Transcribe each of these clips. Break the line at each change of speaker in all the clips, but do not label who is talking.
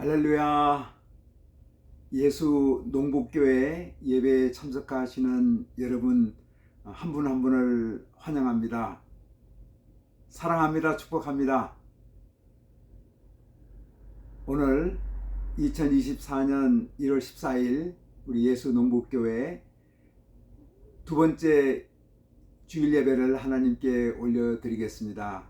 할렐루야. 예수 농복교회 예배에 참석하시는 여러분 한 분 한 분을 환영합니다. 사랑합니다. 축복합니다. 오늘 2024년 1월 14일 우리 예수 농복교회 두 번째 주일 예배를 하나님께 올려드리겠습니다.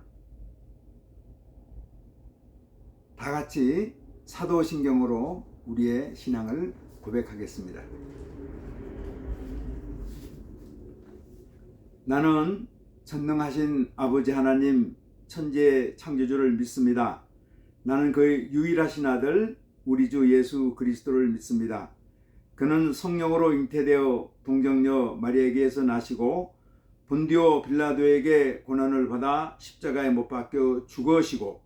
다 같이 사도신경으로 우리의 신앙을 고백하겠습니다. 나는 전능하신 아버지 하나님 천지의 창조주를 믿습니다. 나는 그의 유일하신 아들 우리 주 예수 그리스도를 믿습니다. 그는 성령으로 잉태되어 동정녀 마리아에게서 나시고 본디오 빌라도에게 고난을 받아 십자가에 못 박혀 죽으시고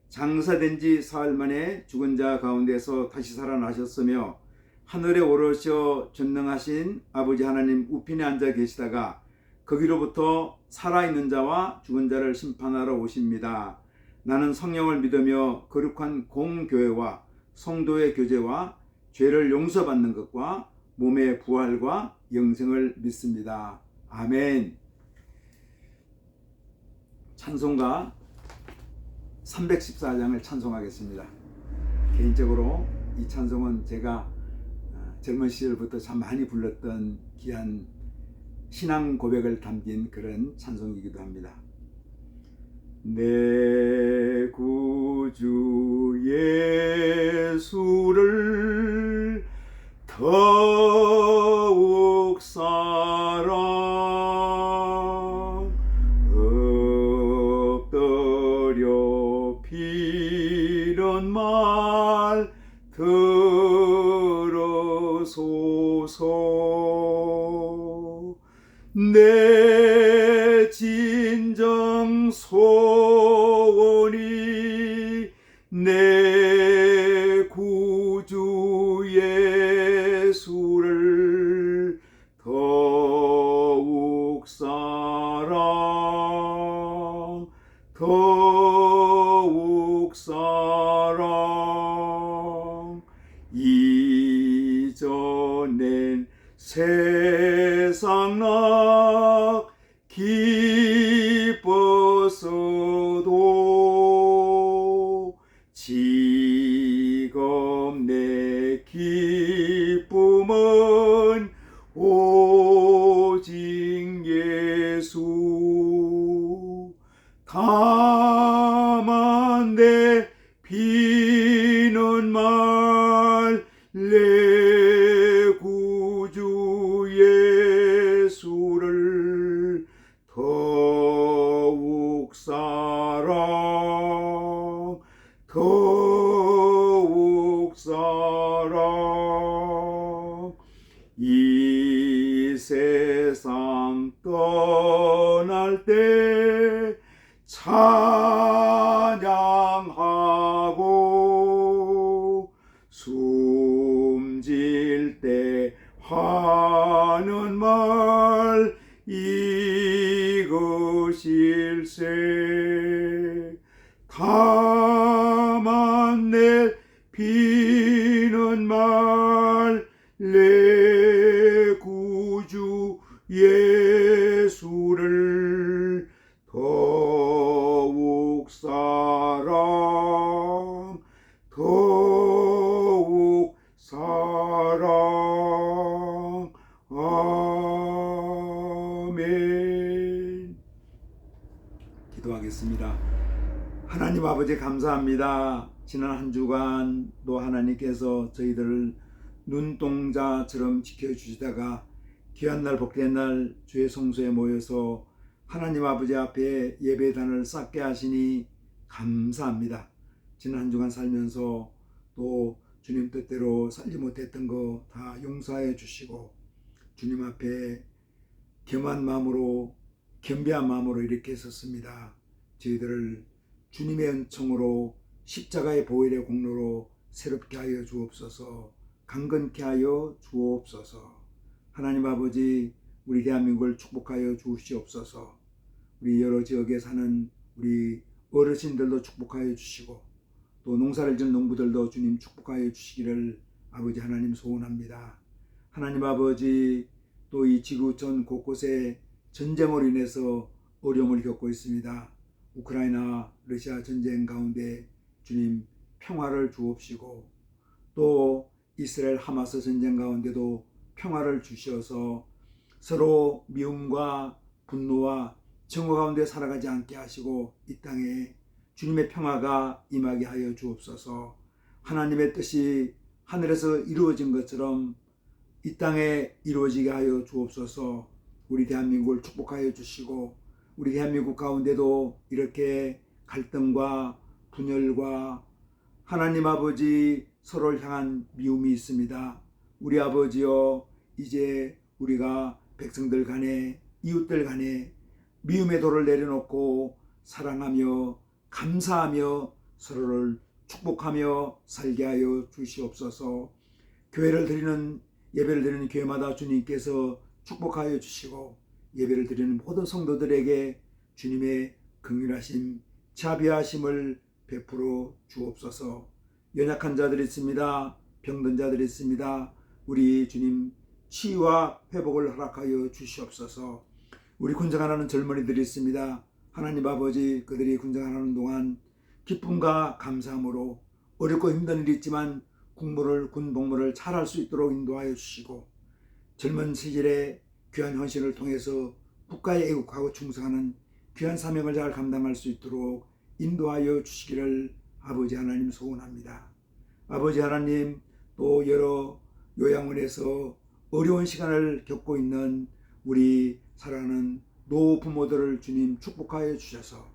장사된 지 사흘 만에 죽은 자 가운데서 다시 살아나셨으며 하늘에 오르셔 전능하신 아버지 하나님 우편에 앉아 계시다가 거기로부터 살아있는 자와 죽은 자를 심판하러 오십니다. 나는 성령을 믿으며 거룩한 공교회와 성도의 교제와 죄를 용서받는 것과 몸의 부활과 영생을 믿습니다. 아멘. 찬송가 314장을 찬송하겠습니다. 개인적으로 이 찬송은 제가 젊은 시절부터 참 많이 불렀던 귀한 신앙 고백을 담긴 그런 찬송이기도 합니다. 내 구주 예수를 더욱 사랑 엎드려 비는 말 들어소서. 내 진정 소원이 내 구주 예수를 더욱 사랑 더욱 사랑. 이전엔 세상 나 기뻤어도 지금 내 기쁨은 오직 예수. 다만 내 비는 말 내 구주 예수를 더욱 사랑 더욱 사랑. 이 세상 떠날 때 찬양하고 숨질 때 하는 말 이것일세. 다만 내 비는 말 내 구주 예수를 더욱 사랑 더욱 사랑. 아멘. 기도하겠습니다. 하나님 아버지 감사합니다. 지난 한 주간도 하나님께서 저희들을 눈동자처럼 지켜주시다가 귀한 날 복된 날 주의 성소에 모여서 하나님 아버지 앞에 예배단을 쌓게 하시니 감사합니다. 지난 한 주간 살면서 또 주님 뜻대로 살지 못했던 거 다 용서해 주시고 주님 앞에 겸한 마음으로 겸비한 마음으로 이렇게 섰습니다. 저희들을 주님의 은총으로 십자가의 보혈의 공로로 새롭게 하여 주옵소서. 강건케 하여 주옵소서. 하나님 아버지 우리 대한민국을 축복하여 주시옵소서. 우리 여러 지역에 사는 우리 어르신들도 축복하여 주시고 또 농사를 짓는 농부들도 주님 축복하여 주시기를 아버지 하나님 소원합니다. 하나님 아버지, 또 이 지구 전 곳곳에 전쟁으로 인해서 어려움을 겪고 있습니다. 우크라이나 러시아 전쟁 가운데 주님 평화를 주옵시고, 또 이스라엘 하마스 전쟁 가운데도 평화를 주셔서 서로 미움과 분노와 증오 가운데 살아가지 않게 하시고 이 땅에 주님의 평화가 임하게 하여 주옵소서. 하나님의 뜻이 하늘에서 이루어진 것처럼 이 땅에 이루어지게 하여 주옵소서. 우리 대한민국을 축복하여 주시고, 우리 대한민국 가운데도 이렇게 갈등과 분열과 하나님 아버지 서로를 향한 미움이 있습니다. 우리 아버지여, 이제 우리가 백성들 간에 이웃들 간에 미움의 돌을 내려놓고 사랑하며 감사하며 서로를 축복하며 살게 하여 주시옵소서. 교회를 드리는, 예배를 드리는 교회마다 주님께서 축복하여 주시고, 예배를 드리는 모든 성도들에게 주님의 긍휼하심, 자비하심을 베풀어 주옵소서. 연약한 자들이 있습니다. 병든 자들이 있습니다. 우리 주님 치유와 회복을 허락하여 주시옵소서. 우리 군생하는 젊은이들이 있습니다. 하나님 아버지, 그들이 군생하는 동안 기쁨과 감사함으로 어렵고 힘든 일이 있지만 군 복무를 잘할 수 있도록 인도하여 주시고, 젊은 시절에 귀한 헌신을 통해서 국가에 애국하고 충성하는 귀한 사명을 잘 감당할 수 있도록 인도하여 주시기를 아버지 하나님 소원합니다. 아버지 하나님, 또 여러 요양원에서 어려운 시간을 겪고 있는 우리 사랑하는 노부모들을 주님 축복하여 주셔서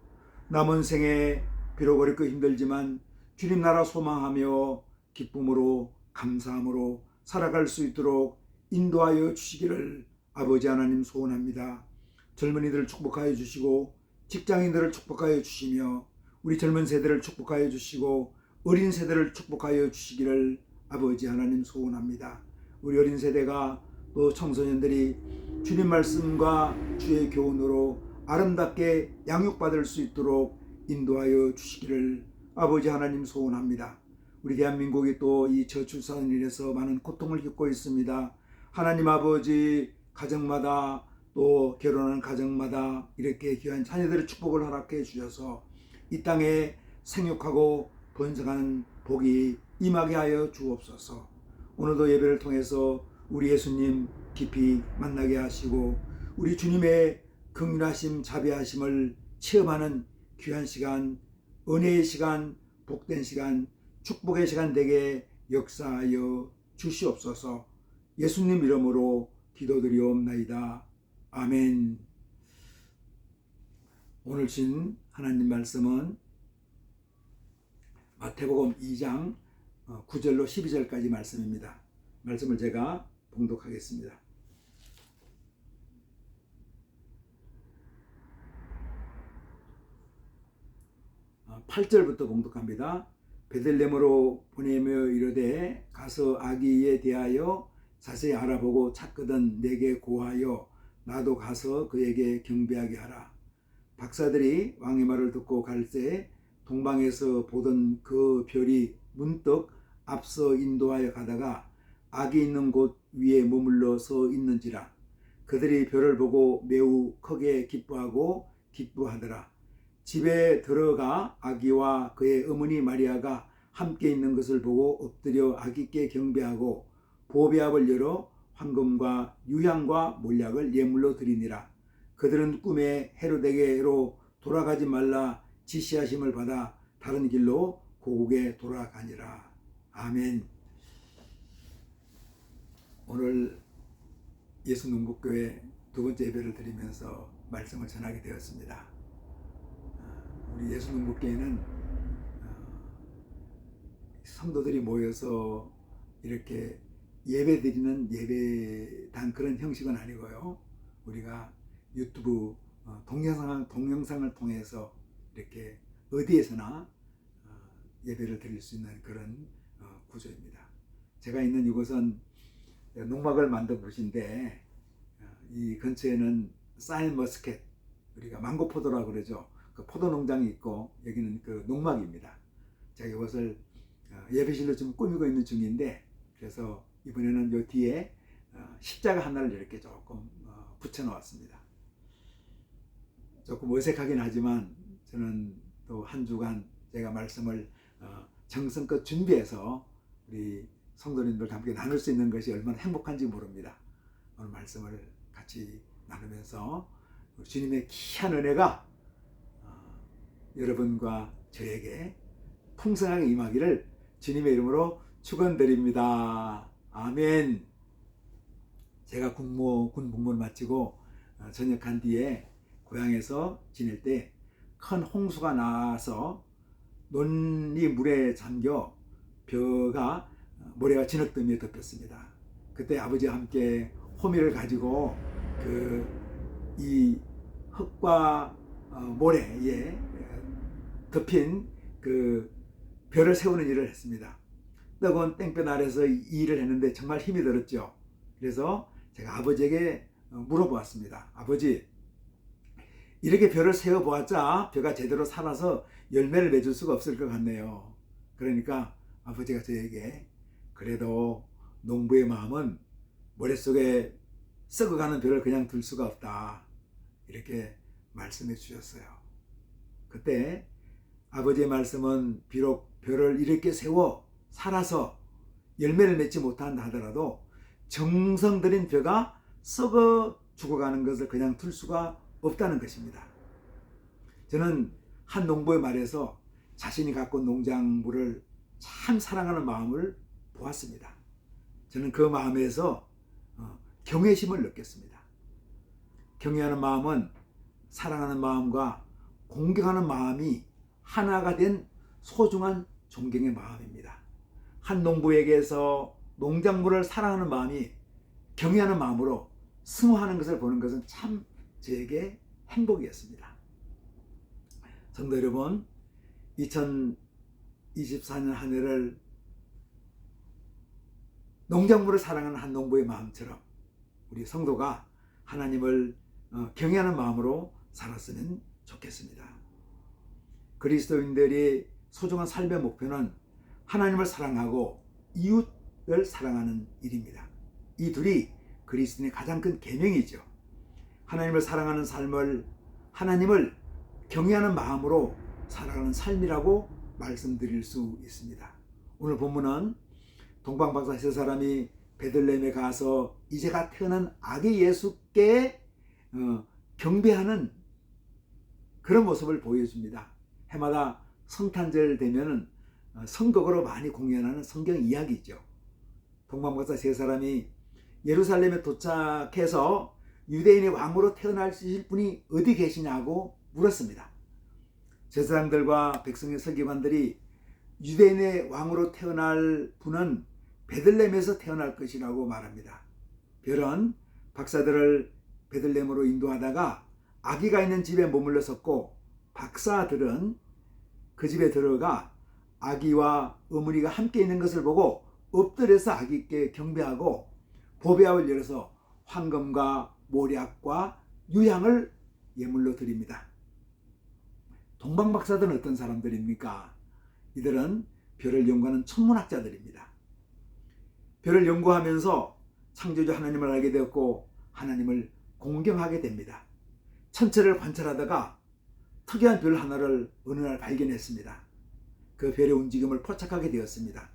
남은 생에 비록 어렵고 힘들지만 주님 나라 소망하며 기쁨으로 감사함으로 살아갈 수 있도록 인도하여 주시기를 아버지 하나님 소원합니다. 젊은이들을 축복하여 주시고 직장인들을 축복하여 주시며 우리 젊은 세대를 축복하여 주시고 어린 세대를 축복하여 주시기를 아버지 하나님 소원합니다. 우리 어린 세대가 또 청소년들이 주님 말씀과 주의 교훈으로 아름답게 양육받을 수 있도록 인도하여 주시기를 아버지 하나님 소원합니다. 우리 대한민국이 또 이 저출산으로 인해서 많은 고통을 겪고 있습니다. 하나님 아버지, 가정마다 또 결혼하는 가정마다 이렇게 귀한 자녀들의 축복을 허락해 주셔서 이 땅에 생육하고 번성하는 복이 임하게 하여 주옵소서. 오늘도 예배를 통해서 우리 예수님 깊이 만나게 하시고 우리 주님의 긍휼하심, 자비하심을 체험하는 귀한 시간, 은혜의 시간, 복된 시간, 축복의 시간 되게 역사하여 주시옵소서. 예수님 이름으로 기도드리옵나이다. 아멘. 오늘 신 하나님 말씀은 마태복음 2장 9절로 12절까지 말씀입니다. 말씀을 제가 봉독하겠습니다. 8절부터 봉독합니다. 베들레헴으로 보내며 이르되 가서 아기에 대하여 자세히 알아보고 찾거든 내게 고하여 나도 가서 그에게 경배하게 하라. 박사들이 왕의 말을 듣고 갈새 동방에서 보던 그 별이 문득 앞서 인도하여 가다가 아기 있는 곳 위에 머물러 서 있는지라. 그들이 별을 보고 매우 크게 기뻐하더라. 집에 들어가 아기와 그의 어머니 마리아가 함께 있는 것을 보고 엎드려 아기께 경배하고 보배압을 열어 황금과 유향과 몰약을 예물로 드리니라. 그들은 꿈에 헤로데게로 돌아가지 말라 지시하심을 받아 다른 길로 고국에 돌아가니라. 아멘. 오늘 예수농복교회 두 번째 예배를 드리면서 말씀을 전하게 되었습니다. 우리 예수농복교회는 성도들이 모여서 이렇게 예배 드리는 예배당 그런 형식은 아니고요. 우리가 유튜브 동영상을 통해서 이렇게 어디에서나 예배를 드릴 수 있는 그런 구조입니다. 제가 있는 이곳은 농막을 만든 곳인데 이 근처에는 사인머스켓, 우리가 망고포도라고 그러죠. 그 포도 농장이 있고 여기는 그 농막입니다. 제가 이것을 예배실로 좀 꾸미고 있는 중인데, 그래서 이번에는 요 뒤에 십자가 하나를 이렇게 조금 붙여 놓았습니다. 조금 어색하긴 하지만 저는 또 한 주간 제가 말씀을 정성껏 준비해서 우리 성도님들과 함께 나눌 수 있는 것이 얼마나 행복한지 모릅니다. 오늘 말씀을 같이 나누면서 주님의 귀한 은혜가 여러분과 저에게 풍성하게 임하기를 주님의 이름으로 축원드립니다. 아멘. 제가 군 복무를 마치고 전역한 뒤에 고향에서 지낼 때 큰 홍수가 나서 논이 물에 잠겨 벼가 모래와 진흙더미에 덮였습니다. 그때 아버지와 함께 호미를 가지고 이 흙과 모래에 덮인 벼를 세우는 일을 했습니다. 뜨거운 땡볕 아래서 이 일을 했는데 정말 힘이 들었죠. 그래서 제가 아버지에게 물어보았습니다. 아버지, 이렇게 벼를 세워보았자 벼가 제대로 살아서 열매를 맺을 수가 없을 것 같네요. 그러니까 아버지가 저에게 그래도 농부의 마음은 머릿속에 썩어가는 벼를 그냥 둘 수가 없다, 이렇게 말씀해 주셨어요. 그때 아버지의 말씀은 비록 벼를 이렇게 세워 살아서 열매를 맺지 못한다 하더라도 정성 들인 벼가 썩어 죽어가는 것을 그냥 둘 수가 없다는 것입니다. 저는 한 농부의 말에서 자신이 갖고 온 농작물을 참 사랑하는 마음을 보았습니다. 저는 그 마음에서 경외심을 느꼈습니다. 경외하는 마음은 사랑하는 마음과 공경하는 마음이 하나가 된 소중한 존경의 마음입니다. 한 농부에게서 농작물을 사랑하는 마음이 경외하는 마음으로 승화하는 것을 보는 것은 참 저에게 행복이었습니다. 성도 여러분, 2024년 한 해를 농작물을 사랑하는 한 농부의 마음처럼 우리 성도가 하나님을 경외하는 마음으로 살았으면 좋겠습니다. 그리스도인들이 소중한 삶의 목표는 하나님을 사랑하고 이웃을 사랑하는 일입니다. 이 둘이 그리스도인의 가장 큰 계명이죠. 하나님을 사랑하는 삶을 하나님을 경외하는 마음으로 살아가는 삶이라고 말씀드릴 수 있습니다. 오늘 본문은 동방박사 세 사람이 베들레헴에 가서 이제가 태어난 아기 예수께 경배하는 그런 모습을 보여줍니다. 해마다 성탄절 되면은 성곡으로 많이 공연하는 성경 이야기죠. 동방박사 세 사람이 예루살렘에 도착해서 유대인의 왕으로 태어나실 분이 어디 계시냐고 물었습니다. 제사장들과 백성의 서기관들이 유대인의 왕으로 태어날 분은 베들레헴에서 태어날 것이라고 말합니다. 별은 박사들을 베들레헴으로 인도하다가 아기가 있는 집에 머물렀었고, 박사들은 그 집에 들어가 아기와 어머니가 함께 있는 것을 보고 엎드려서 아기께 경배하고 보배압을 열어서 황금과 모략과 유향을 예물로 드립니다. 동방박사들은 어떤 사람들입니까? 이들은 별을 연구하는 천문학자들입니다. 별을 연구하면서 창조주 하나님을 알게 되었고 하나님을 공경하게 됩니다. 천체를 관찰하다가 특이한 별 하나를 어느 날 발견했습니다. 그 별의 움직임을 포착하게 되었습니다.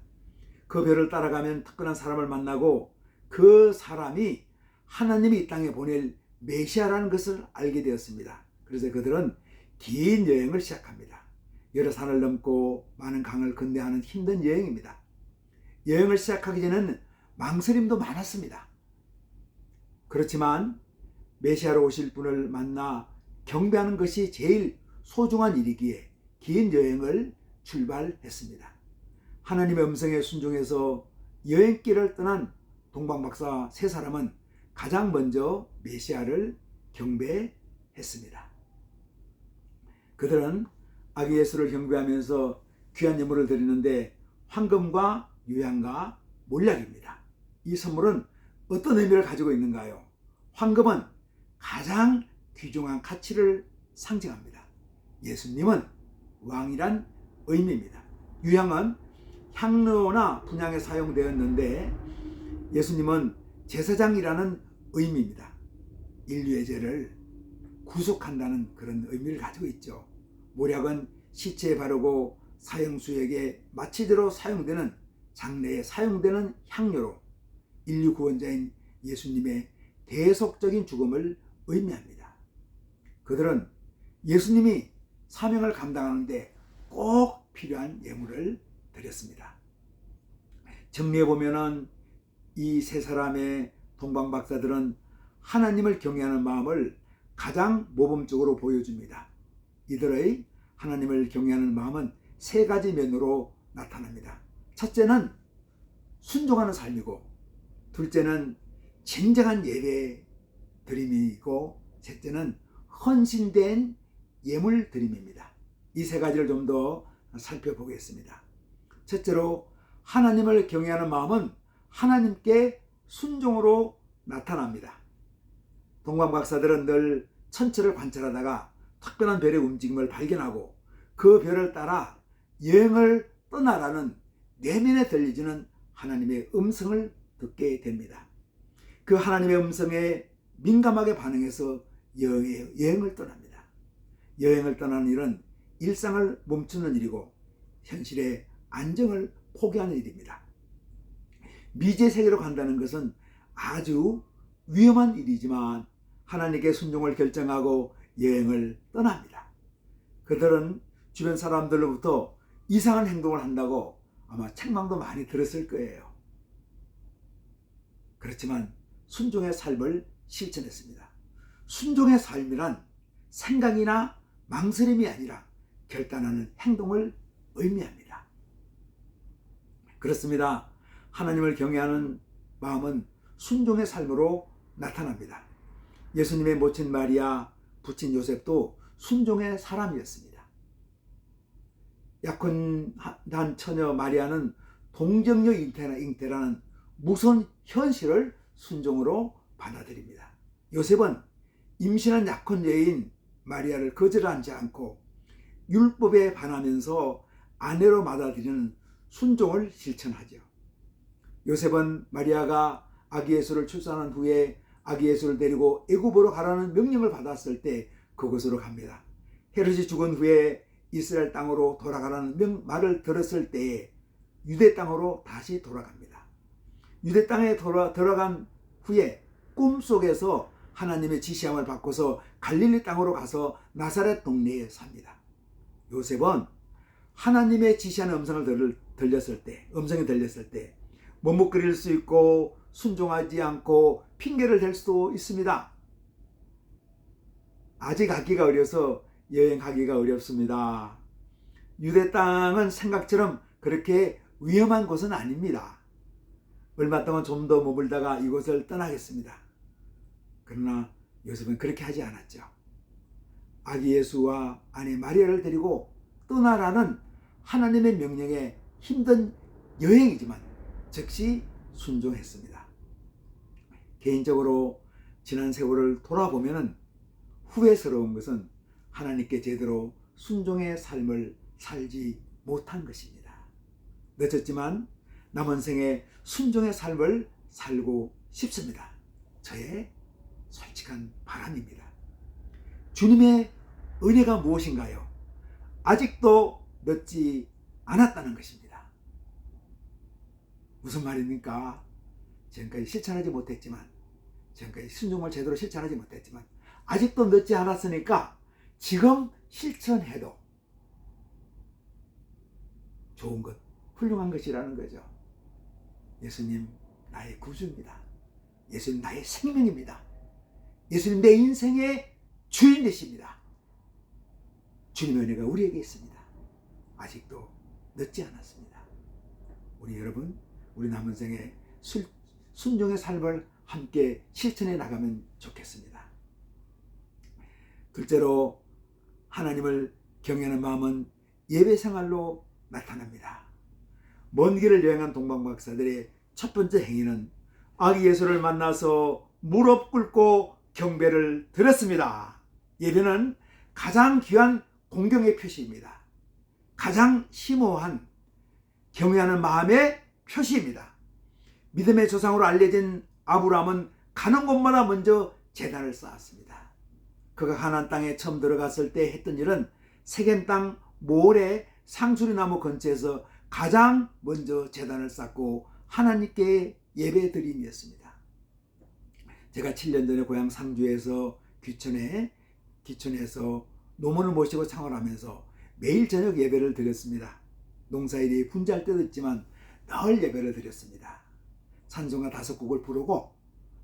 그 별을 따라가면 특별한 사람을 만나고 그 사람이 하나님이 이 땅에 보낼 메시아라는 것을 알게 되었습니다. 그래서 그들은 긴 여행을 시작합니다. 여러 산을 넘고 많은 강을 건너하는 힘든 여행입니다. 여행을 시작하기 전에는 망설임도 많았습니다. 그렇지만 메시아로 오실 분을 만나 경배하는 것이 제일 소중한 일이기에 긴 여행을 출발했습니다. 하나님의 음성에 순종해서 여행길을 떠난 동방박사 세 사람은 가장 먼저 메시아를 경배했습니다. 그들은 아기 예수를 경배하면서 귀한 예물을 드리는데 황금과 유향과 몰약입니다. 이 선물은 어떤 의미를 가지고 있는가요? 황금은 가장 귀중한 가치를 상징합니다. 예수님은 왕이란 의미입니다. 유향은 향료나 분향에 사용되었는데 예수님은 제사장이라는 의미입니다. 인류의 죄를 구속한다는 그런 의미를 가지고 있죠. 모략은 시체에 바르고 사형수에게 마취제로 사용되는 장례에 사용되는 향료로 인류 구원자인 예수님의 대속적인 죽음을 의미합니다. 그들은 예수님이 사명을 감당하는데 꼭 필요한 예물을 드렸습니다. 정리해보면 이 세 사람의 동방박사들은 하나님을 경외하는 마음을 가장 모범적으로 보여줍니다. 이들의 하나님을 경외하는 마음은 세 가지 면으로 나타납니다. 첫째는 순종하는 삶이고, 둘째는 진정한 예배 드림이고, 셋째는 헌신된 예물 드림입니다. 이 세 가지를 좀 더 살펴보겠습니다. 첫째로 하나님을 경외하는 마음은 하나님께 순종으로 나타납니다. 동방박사들은 늘 천체를 관찰하다가 특별한 별의 움직임을 발견하고 그 별을 따라 여행을 떠나라는 내면에 들리지는 하나님의 음성을 듣게 됩니다. 그 하나님의 음성에 민감하게 반응해서 여행을 떠납니다. 여행을 떠나는 일은 일상을 멈추는 일이고 현실의 안정을 포기하는 일입니다. 미지의 세계로 간다는 것은 아주 위험한 일이지만 하나님께 순종을 결정하고 여행을 떠납니다. 그들은 주변 사람들로부터 이상한 행동을 한다고 아마 책망도 많이 들었을 거예요. 그렇지만 순종의 삶을 실천했습니다. 순종의 삶이란 생각이나 망설임이 아니라 결단하는 행동을 의미합니다. 그렇습니다. 하나님을 경외하는 마음은 순종의 삶으로 나타납니다. 예수님의 모친 마리아, 부친 요셉도 순종의 사람이었습니다. 약혼한 처녀 마리아는 동정녀 잉태라는 무서운 현실을 순종으로 받아들입니다. 요셉은 임신한 약혼 여인 마리아를 거절하지 않고 율법에 반하면서 아내로 받아들이는 순종을 실천하죠. 요셉은 마리아가 아기 예수를 출산한 후에 아기 예수를 데리고 애굽으로 가라는 명령을 받았을 때 그곳으로 갑니다. 헤롯이 죽은 후에 이스라엘 땅으로 돌아가라는 말을 들었을 때에 유대 땅으로 다시 돌아갑니다. 유대 땅에 들어간 후에 꿈속에서 하나님의 지시함을 받고서 갈릴리 땅으로 가서 나사렛 동네에 삽니다. 요셉은 하나님의 지시하는 음성이 들렸을 때 머뭇거릴 수 있고 순종하지 않고 핑계를 댈 수도 있습니다. 아직 가기가 어려서 여행하기가 어렵습니다. 유대 땅은 생각처럼 그렇게 위험한 곳은 아닙니다. 얼마 동안 좀 더 머물다가 이곳을 떠나겠습니다. 그러나 요셉은 그렇게 하지 않았죠. 아기 예수와 아내 마리아를 데리고 떠나라는 하나님의 명령에 힘든 여행이지만 즉시 순종했습니다. 개인적으로 지난 세월을 돌아보면 후회스러운 것은 하나님께 제대로 순종의 삶을 살지 못한 것입니다. 늦었지만 남은 생에 순종의 삶을 살고 싶습니다. 저의 솔직한 바람입니다. 주님의 은혜가 무엇인가요? 아직도 늦지 않았다는 것입니다. 무슨 말입니까? 지금까지 실천하지 못했지만, 지금까지 순종을 제대로 실천하지 못했지만 아직도 늦지 않았으니까 지금 실천해도 좋은 것, 훌륭한 것이라는 거죠. 예수님 나의 구주입니다. 예수님 나의 생명입니다. 예수님 내 인생의 주인 되십니다. 주님의 은혜가 우리에게 있습니다. 아직도 늦지 않았습니다. 우리 여러분, 우리 남은 생에 순종의 삶을 함께 실천해 나가면 좋겠습니다. 둘째로 하나님을 경외하는 마음은 예배 생활로 나타납니다. 먼 길을 여행한 동방박사들의 첫 번째 행위는 아기 예수를 만나서 무릎 꿇고 경배를 드렸습니다. 예배는 가장 귀한 공경의 표시입니다. 가장 심오한 경외하는 마음의 표시입니다. 믿음의 조상으로 알려진 아브라함은 가는 곳마다 먼저 제단을 쌓았습니다. 그가 가나안 땅에 처음 들어갔을 때 했던 일은 세겜 땅 모래 상수리나무 근처에서 가장 먼저 제단을 쌓고 하나님께 예배드림이었습니다. 제가 7년 전에 고향 상주에서 기촌에서 노문을 모시고 생활하면서 매일 저녁 예배를 드렸습니다. 농사일이 분주할 때도 있지만 늘 예배를 드렸습니다. 찬송가 5곡을 부르고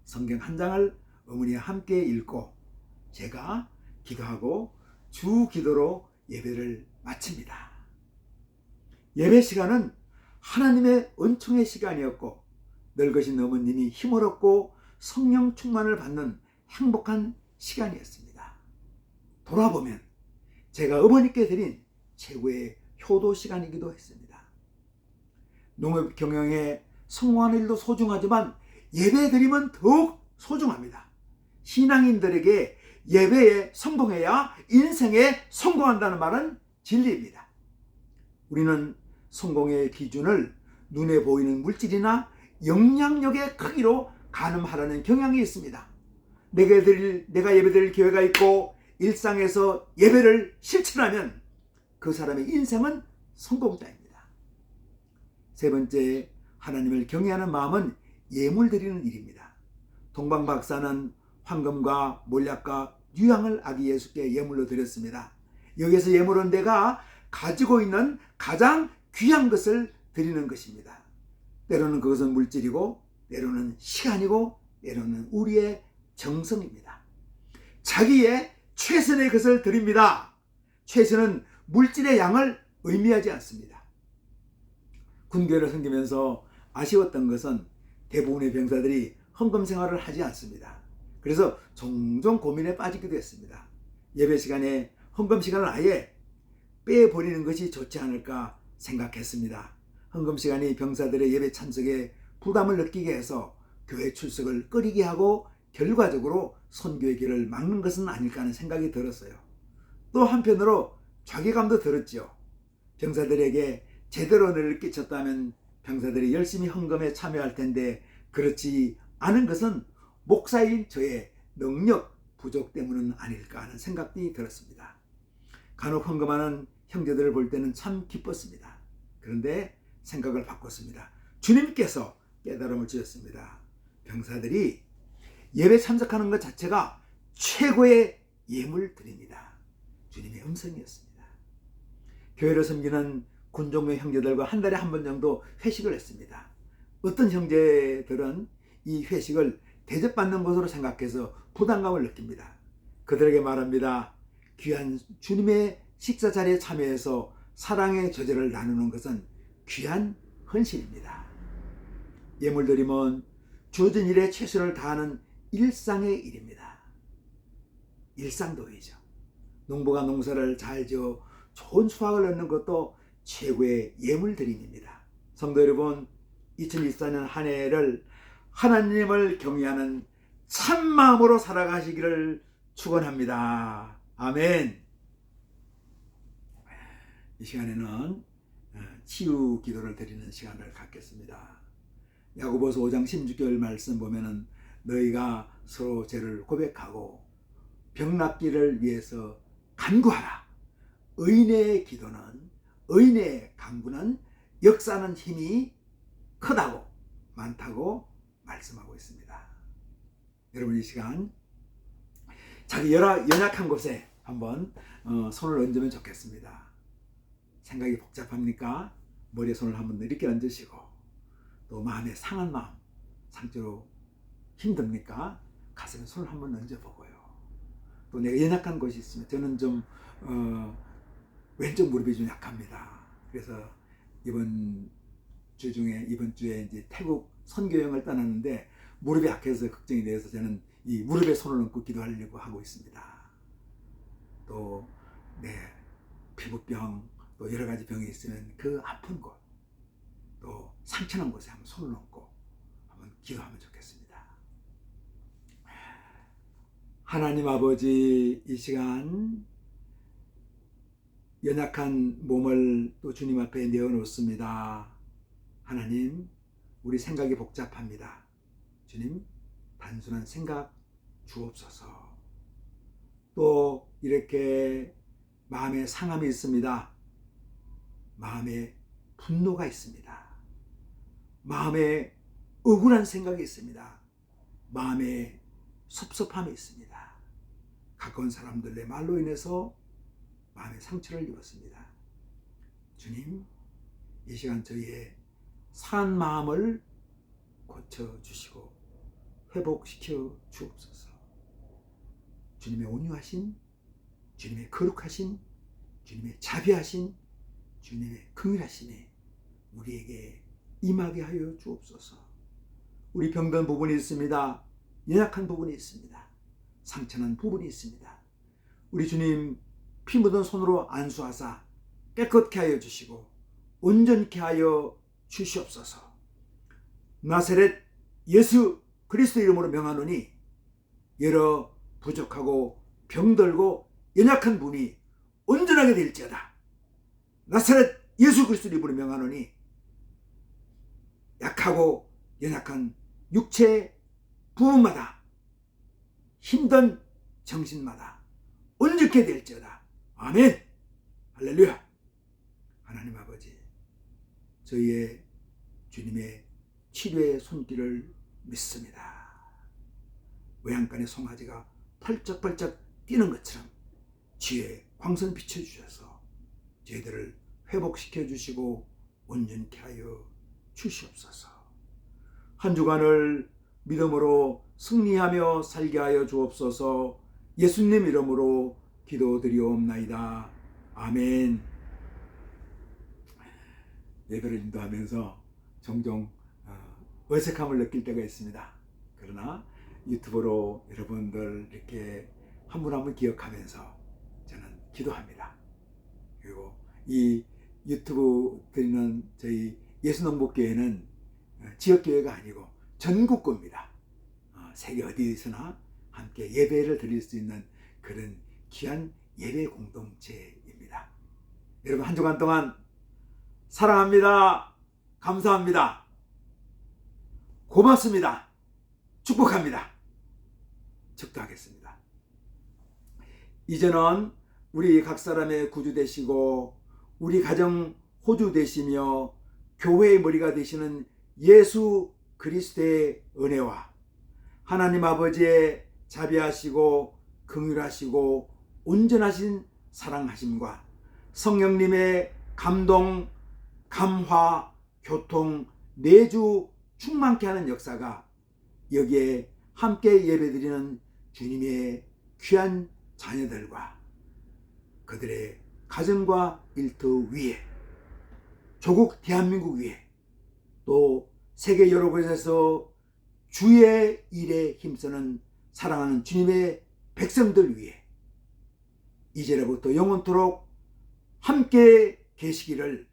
성경 한 장을 어머니와 함께 읽고 제가 기도하고 주 기도로 예배를 마칩니다. 예배 시간은 하나님의 은총의 시간이었고 늙으신 어머님이 힘을 얻고 성령 충만을 받는 행복한 시간이었습니다. 돌아보면 제가 어머니께 드린 최고의 효도 시간이기도 했습니다. 농업 경영에 성공하는 일도 소중하지만 예배 드림은 더욱 소중합니다. 신앙인들에게 예배에 성공해야 인생에 성공한다는 말은 진리입니다. 우리는 성공의 기준을 눈에 보이는 물질이나 영향력의 크기로 가늠하려는 경향이 있습니다. 내가 예배드릴 기회가 있고 일상에서 예배를 실천하면 그 사람의 인생은 성공자입니다. 세 번째, 하나님을 경외하는 마음은 예물 드리는 일입니다. 동방 박사는 황금과 몰약과 유향을 아기 예수께 예물로 드렸습니다. 여기서 예물은 내가 가지고 있는 가장 귀한 것을 드리는 것입니다. 때로는 그것은 물질이고 때로는 시간이고 때로는 우리의 정성입니다. 자기의 최선의 것을 드립니다. 최선은 물질의 양을 의미하지 않습니다. 군교를 섬기면서 아쉬웠던 것은 대부분의 병사들이 헌금 생활을 하지 않습니다. 그래서 종종 고민에 빠지기도 했습니다. 예배 시간에 헌금 시간을 아예 빼버리는 것이 좋지 않을까 생각했습니다. 헌금 시간이 병사들의 예배 참석에 부담을 느끼게 해서 교회 출석을 꺼리게 하고 결과적으로 선교의 길을 막는 것은 아닐까 하는 생각이 들었어요. 또 한편으로 자괴감도 들었죠. 병사들에게 제대로 은혜를 끼쳤다면 병사들이 열심히 헌금에 참여할 텐데 그렇지 않은 것은 목사인 저의 능력 부족 때문은 아닐까 하는 생각이 들었습니다. 간혹 헌금하는 형제들을 볼 때는 참 기뻤습니다. 그런데 생각을 바꿨습니다. 주님께서 깨달음을 주셨습니다. 병사들이 예배 참석하는 것 자체가 최고의 예물 드립니다. 주님의 음성이었습니다. 교회를 섬기는 군종의 형제들과 한 달에 한 번 정도 회식을 했습니다. 어떤 형제들은 이 회식을 대접받는 것으로 생각해서 부담감을 느낍니다. 그들에게 말합니다. 귀한 주님의 식사 자리에 참여해서 사랑의 저절을 나누는 것은 귀한 헌신입니다. 예물드림은 주어진 일에 최선을 다하는 일상의 일입니다. 일상도이죠. 농부가 농사를 잘 지어 좋은 수확을 얻는 것도 최고의 예물드림입니다. 성도 여러분, 2024년 한 해를 하나님을 경외하는 참마음으로 살아가시기를 축원합니다. 아멘. 이 시간에는 치유 기도를 드리는 시간을 갖겠습니다. 야고보서 5장 16절 말씀 보면은 너희가 서로 죄를 고백하고 병낫기를 위해서 간구하라. 의인의 기도는 의인의 간구는 역사하는 힘이 크다고 많다고 말씀하고 있습니다. 여러분 이 시간 자기 연약한 곳에 한번 손을 얹으면 좋겠습니다. 생각이 복잡합니까? 머리에 손을 한번 이렇게 얹으시고 또 마음에 상한 마음, 상처로 힘듭니까? 가슴에 손을 한번 얹어보고요. 또 내가 연약한 곳이 있으면 저는 좀 왼쪽 무릎이 좀 약합니다. 그래서 이번 주에 이제 태국 선교여행을 떠났는데 무릎이 약해서 걱정이 돼서 저는 이 무릎에 손을 얹고 기도하려고 하고 있습니다. 또 피부병 또 여러 가지 병이 있으면 그 아픈 곳 또 상처난 곳에 한번 손을 얹고 한번 기도하면 좋겠습니다. 하나님 아버지, 이 시간 연약한 몸을 또 주님 앞에 내어놓습니다. 하나님, 우리 생각이 복잡합니다. 주님, 단순한 생각 주옵소서. 또 이렇게 마음에 상함이 있습니다. 마음에 분노가 있습니다. 마음에 억울한 생각이 있습니다. 마음에 섭섭함이 있습니다. 가까운 사람들의 말로 인해서 마음의 상처를 입었습니다. 주님, 이 시간 저희의 상한 마음을 고쳐주시고 회복시켜 주옵소서. 주님의 온유하신, 주님의 거룩하신, 주님의 자비하신, 주님의 긍휼하심이 우리에게 임하게 하여 주옵소서. 우리 병든 부분이 있습니다. 연약한 부분이 있습니다. 상처난 부분이 있습니다. 우리 주님 피 묻은 손으로 안수하사 깨끗게 하여 주시고 온전케 하여 주시옵소서. 나사렛 예수 그리스도 이름으로 명하노니 여러 부족하고 병들고 연약한 분이 온전하게 될지어다. 나사렛 예수 그리스도 이름으로 명하노니 약하고 연약한 육체 부분마다 힘든 정신마다 온전케 될지어다. 아멘. 할렐루야. 하나님 아버지, 저희의 주님의 치료의 손길을 믿습니다. 외양간의 송아지가 펄쩍펄쩍 뛰는 것처럼 지혜의 광선 비춰주셔서 저희들을 회복시켜 주시고 온전케 하여 주시옵소서. 한 주간을 믿음으로 승리하며 살게 하여 주옵소서. 예수님 이름으로 기도드리옵나이다. 아멘. 예배를 인도하면서 종종 어색함을 느낄 때가 있습니다. 그러나 유튜브로 여러분들 이렇게 한 분 한 분 기억하면서 저는 기도합니다. 그리고 이 유튜브 드리는 저희 예수농복교회는 지역교회가 아니고 전국교입니다. 세계 어디서나 함께 예배를 드릴 수 있는 그런 귀한 예배 공동체입니다. 여러분 한 주간 동안 사랑합니다. 감사합니다. 고맙습니다. 축복합니다. 축도하겠습니다. 이제는 우리 각 사람의 구주 되시고 우리 가정 호주 되시며 교회의 머리가 되시는 예수 그리스도의 은혜와 하나님 아버지의 자비하시고 긍휼하시고 온전하신 사랑하심과 성령님의 감동, 감화, 교통, 내주 충만케 하는 역사가 여기에 함께 예배드리는 주님의 귀한 자녀들과 그들의 가정과 일터 위에, 조국 대한민국 위에, 또 세계 여러 곳에서 주의 일에 힘쓰는 사랑하는 주님의 백성들 위에 이제로부터 영원토록 함께 계시기를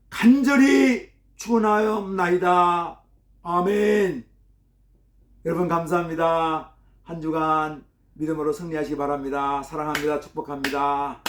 간절히 축원하옵나이다. 아멘. 여러분 감사합니다. 한 주간 믿음으로 승리하시기 바랍니다. 사랑합니다. 축복합니다.